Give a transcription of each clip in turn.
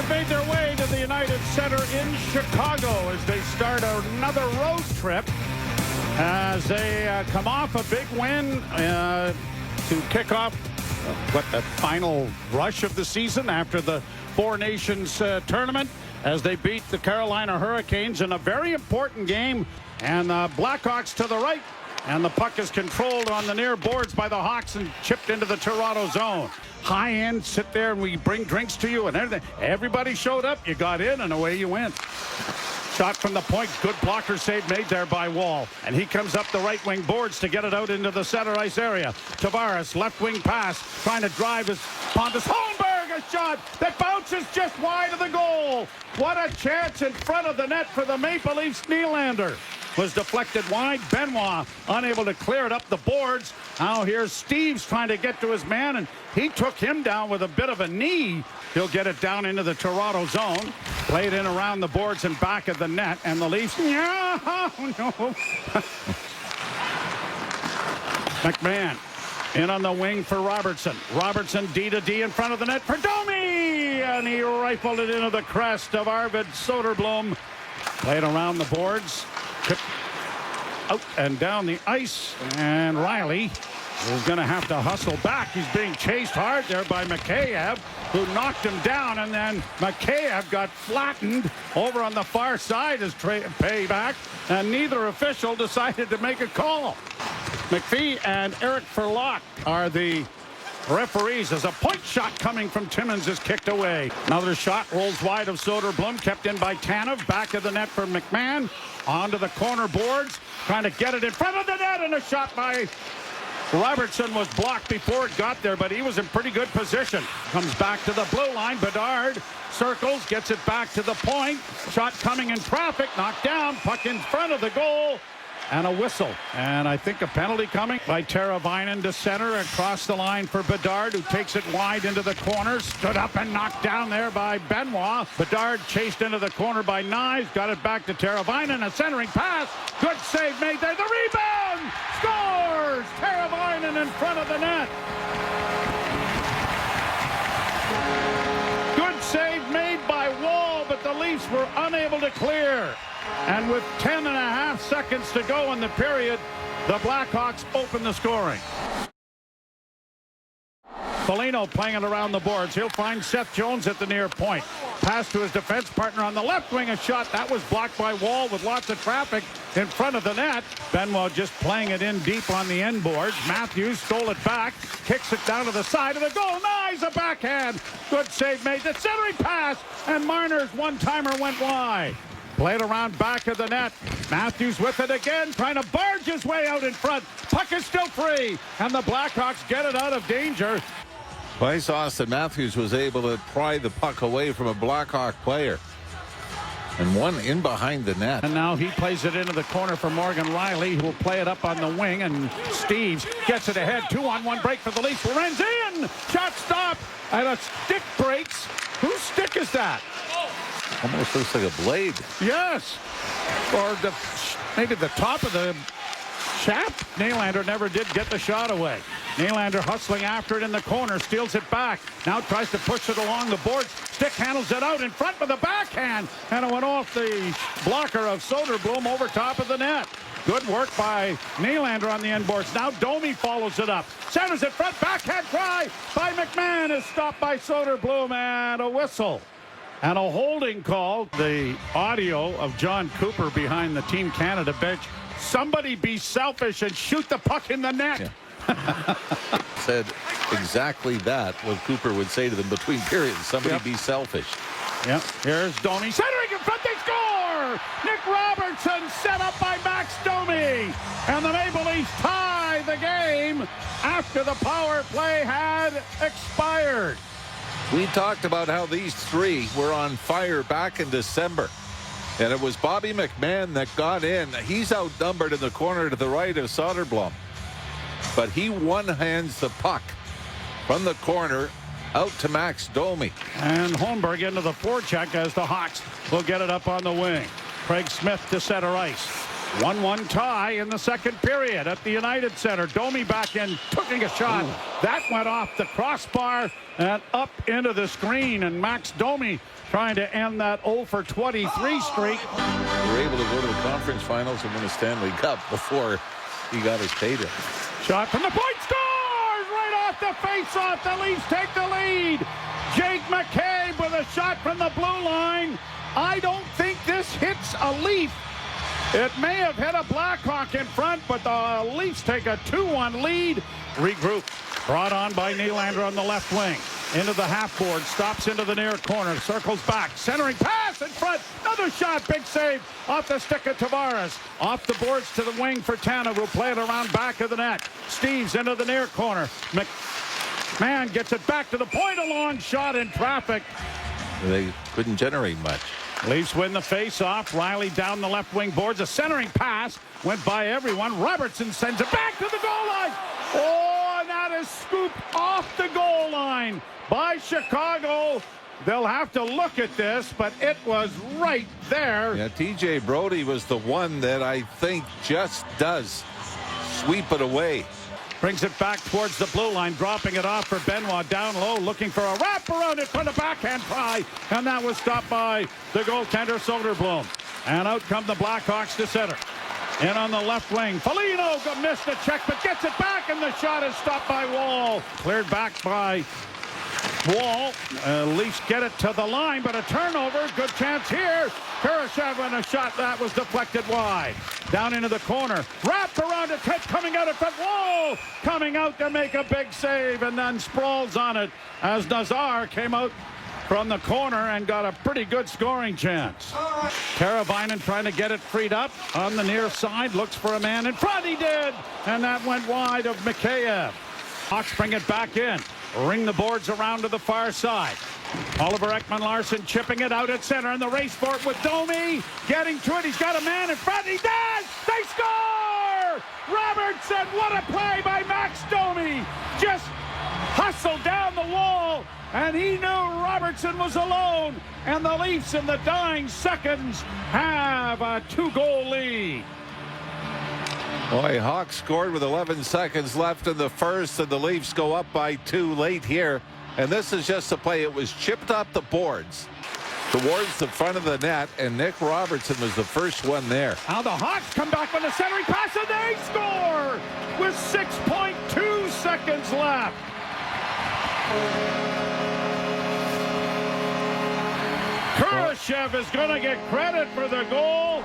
have made their way to the United Center in Chicago as they start another road trip as they come off a big win to kick off the final rush of the season after the Four Nations tournament as they beat the Carolina Hurricanes in a very important game. And the Blackhawks to the right, and the puck is controlled on the near boards by the Hawks and chipped into the Toronto zone. High end, sit there and we bring drinks to you and everything. Everybody showed up, you got in, and away you went. Shot from the point, good blocker save made there by Wall. And he comes up the right wing boards to get it out into the center ice area. Tavares, left wing pass, trying to drive his Pontus. Holmberg, a shot that bounces just wide of the goal. What a chance in front of the net for the Maple Leafs. Nylander was deflected wide. Benoit unable to clear it up the boards. Now here's Steves trying to get to his man, and he took him down with a bit of a knee. He'll get it down into the Toronto zone. Played in around the boards and back of the net, and the Leafs. No. McMahon in on the wing for Robertson. Robertson D to D in front of the net for Domi, and he rifled it into the crest of Arvid Soderblom. Played around the boards. Out and down the ice, and Riley is going to have to hustle back. He's being chased hard there by Mikheyev, who knocked him down, and then Mikheyev got flattened over on the far side as payback, and neither official decided to make a call. McPhee and Eric Verloc are the referees as a point shot coming from Timmins is kicked away. Another shot rolls wide of Soderblom, kept in by Tanev. Back of the net for McMahon. Onto the corner boards, trying to get it in front of the net, and a shot by Robertson was blocked before it got there, but he was in pretty good position. Comes back to the blue line. Bedard circles, gets it back to the point. Shot coming in traffic, knocked down, puck in front of the goal. And a whistle. And I think a penalty coming by Teravainen to center across the line for Bedard, who takes it wide into the corner. Stood up and knocked down there by Benoit. Bedard chased into the corner by Knives. Got it back to Teravainen. A centering pass. Good save made there. The rebound. Scores! Teravainen in front of the net. Good save made by Wall, but the Leafs were unable to clear. And with 10.5 seconds to go in the period, the Blackhawks open the scoring. Foligno playing it around the boards. He'll find Seth Jones at the near point. Pass to his defense partner on the left wing. A shot that was blocked by Wall with lots of traffic in front of the net. Benoit just playing it in deep on the end boards. Matthews stole it back. Kicks it down to the side of the goal. Nice, a backhand. Good save made. The centering pass. And Marner's one-timer went wide. Played around back of the net. Matthews with it again, trying to barge his way out in front. Puck is still free, and the Blackhawks get it out of danger. Twice Austin Matthews was able to pry the puck away from a Blackhawk player. And one in behind the net. And now he plays it into the corner for Morgan Riley, who will play it up on the wing, and Steves gets it ahead. 2-on-1 break for the Leafs. Lorenz in! Shot stop, and a stick breaks. Whose stick is that? Almost looks like a blade. Yes. Or maybe the top of the shaft. Nylander never did get the shot away. Nylander hustling after it in the corner, steals it back. Now tries to push it along the boards. Stick handles it out in front with a backhand. And it went off the blocker of Soderblom over top of the net. Good work by Nylander on the end boards. Now Domi follows it up. Centers it front, backhand try by McMahon is stopped by Soderblom, and a whistle. And a holding call. The audio of John Cooper behind the Team Canada bench. Somebody be selfish and shoot the puck in the net. Yeah. Said exactly that, what Cooper would say to them between periods. Somebody be selfish. Yep. Here's Domi centering in front. They score! Nick Robertson set up by Max Domi. And the Maple Leafs tie the game after the power play had expired. We talked about how these three were on fire back in December. And it was Bobby McMahon that got in. He's outnumbered in the corner to the right of Soderblom. But he one-hands the puck from the corner out to Max Domi. And Holmberg into the forecheck as the Hawks will get it up on the wing. Craig Smith to center ice. 1-1 tie in the second period at the United Center. Domi back in, taking a shot. That went off the crossbar and up into the screen. And Max Domi trying to end that 0 for 23 streak. They were able to go to the conference finals and win a Stanley Cup before he got his payday. Shot from the point, scores! Right off the face-off. The Leafs take the lead. Jake McCabe with a shot from the blue line. I don't think this hits a Leaf. It may have hit a Blackhawk in front, but the Leafs take a 2-1 lead. Regroup. Brought on by Nylander on the left wing. Into the half board. Stops into the near corner. Circles back. Centering pass in front. Another shot. Big save off the stick of Tavares. Off the boards to the wing for Tanev, who play it around back of the net. Steves into the near corner. McMahon gets it back to the point. A long shot in traffic. They couldn't generate much. Leafs win the face-off. Riley down the left wing boards. A centering pass went by everyone. Robertson sends it back to the goal line. Oh, and that is scooped off the goal line by Chicago. They'll have to look at this, but it was right there. Yeah, TJ Brody was the one that I think just does sweep it away. Brings it back towards the blue line, dropping it off for Benoit down low, looking for a wraparound in front of backhand try, and that was stopped by the goaltender Soderblom. And out come the Blackhawks to center. In on the left wing, Foligno missed the check, but gets it back, and the shot is stopped by Wall. Cleared back by Wall. Leafs get it to the line, but a turnover. Good chance here. Kurashev and a shot that was deflected wide. Down into the corner. Wrapped around a tip, coming out of front. Wall coming out to make a big save, and then sprawls on it as Nazar came out from the corner and got a pretty good scoring chance. Teravainen trying to get it freed up on the near side. Looks for a man in front. He did, and that went wide of Mikheyev. Hawks bring it back in. Ring the boards around to the far side. Oliver Ekman-Larsson chipping it out at center, and the race for it with Domi. Getting to it. He's got a man in front. He does! They score! Robertson, what a play by Max Domi. Just hustled down the wall, and he knew Robertson was alone. And the Leafs in the dying seconds have a 2-goal lead. Boy, Hawks scored with 11 seconds left in the first, and the Leafs go up by 2 late here. And this is just a play. It was chipped up the boards towards the front of the net, and Nick Robertson was the first one there. Now the Hawks come back with a centering pass, and they score with 6.2 seconds left. Kurashev is going to get credit for the goal.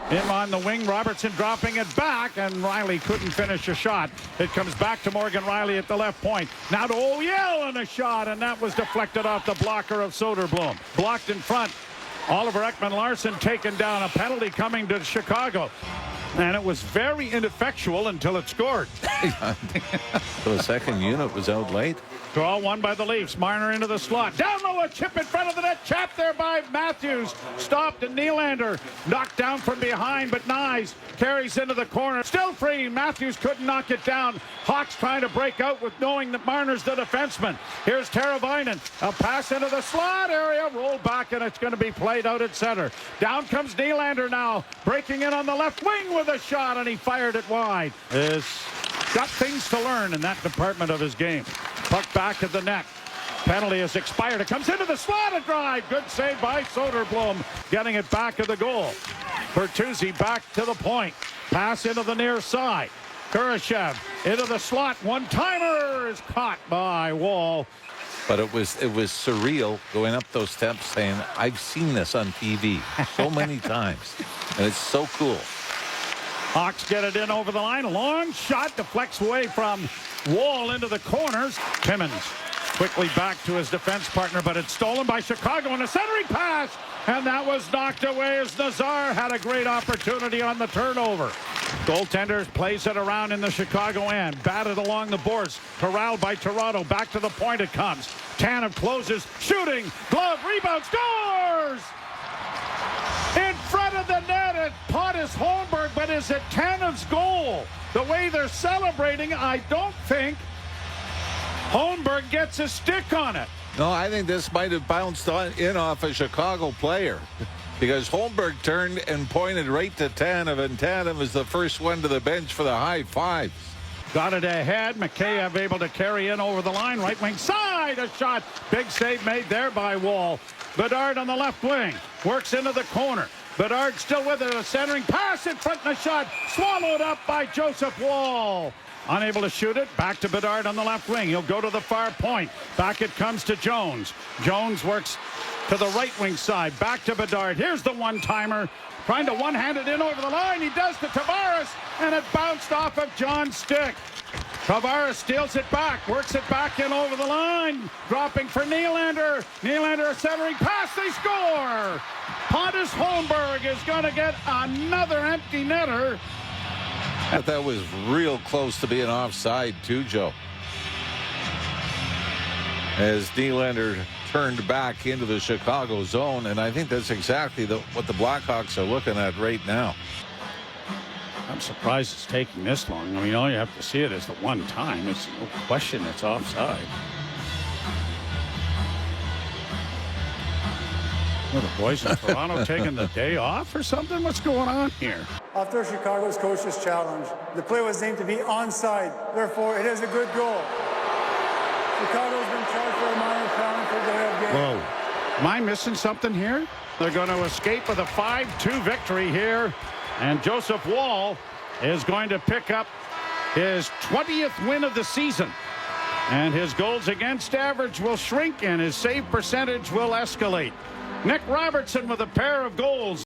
Him on the wing, Robertson dropping it back, and Riley couldn't finish a shot. It comes back to Morgan Riley at the left point. Now to O'Yell and a shot, and that was deflected off the blocker of Soderblom. Blocked in front. Oliver Ekman-Larsson taken down. A penalty coming to Chicago. And it was very ineffectual until it scored. The second unit was out late. Draw one by the Leafs. Marner into the slot. Down low, a chip in front of the net. Chapped there by Matthews. Stopped, and Nylander knocked down from behind, but Nyes carries into the corner. Still free. Matthews couldn't knock it down. Hawks trying to break out with knowing that Marner's the defenseman. Here's Teravainen. A pass into the slot area. Roll back, and it's going to be played out at center. Down comes Nylander now. Breaking in on the left wing with a shot, and he fired it wide. He's got things to learn in that department of his game. Puck back at the net. Penalty has expired. It comes into the slot, a drive. Good save by Soderblom, getting it back to the goal. Bertuzzi back to the point. Pass into the near side. Kurashev into the slot. One-timer is caught by Wall. But it was surreal going up those steps saying, I've seen this on TV so many times, and it's so cool. Hawks get it in over the line. A long shot deflects away from Wall into the corners. Timmins quickly back to his defense partner, but it's stolen by Chicago and a centering pass. And that was knocked away as Nazar had a great opportunity on the turnover. Goaltender plays it around in the Chicago end. Batted along the boards. Corralled by Toronto. Back to the point it comes. Tanev closes. Shooting. Glove. Rebound. Scores! In front of the net, it pot is Holmberg, but is it Tanev's goal? The way they're celebrating, I don't think Holmberg gets a stick on it. No, I think this might have bounced in off a Chicago player. because Holmberg turned and pointed right to Tanev, and Tanev is the first one to the bench for the high fives. Got it ahead. Mikheyev able to carry in over the line. Right wing side, a shot. Big save made there by Wall. Bedard on the left wing. Works into the corner. Bedard still with it. A centering pass in front and a shot. Swallowed up by Joseph Wall. Unable to shoot it. Back to Bedard on the left wing. He'll go to the far point. Back it comes to Jones. Jones works to the right wing side. Back to Bedard. Here's the one-timer. Trying to one-hand it in over the line. He does to Tavares, and it bounced off of John's stick. Tavares steals it back, works it back in over the line, dropping for Nylander. Nylander a centering pass, they score! Pontus Holmberg is going to get another empty netter. That was real close to being offside too, Joe. As Nylander turned back into the Chicago zone, and I think that's exactly what the Blackhawks are looking at right now. I'm surprised it's taking this long. I mean, all you have to see it is the one time. It's no question it's offside. Well, the boys in Toronto taking the day off or something? What's going on here? After Chicago's coach's challenge, the play was named to be onside. Therefore, it is a good goal. Chicago's been charged for a minor penalty for delay of game. Whoa. Am I missing something here? They're going to escape with a 5-2 victory here. And Joseph Wall is going to pick up his 20th win of the season. And his goals against average will shrink and his save percentage will escalate. Nick Robertson with a pair of goals.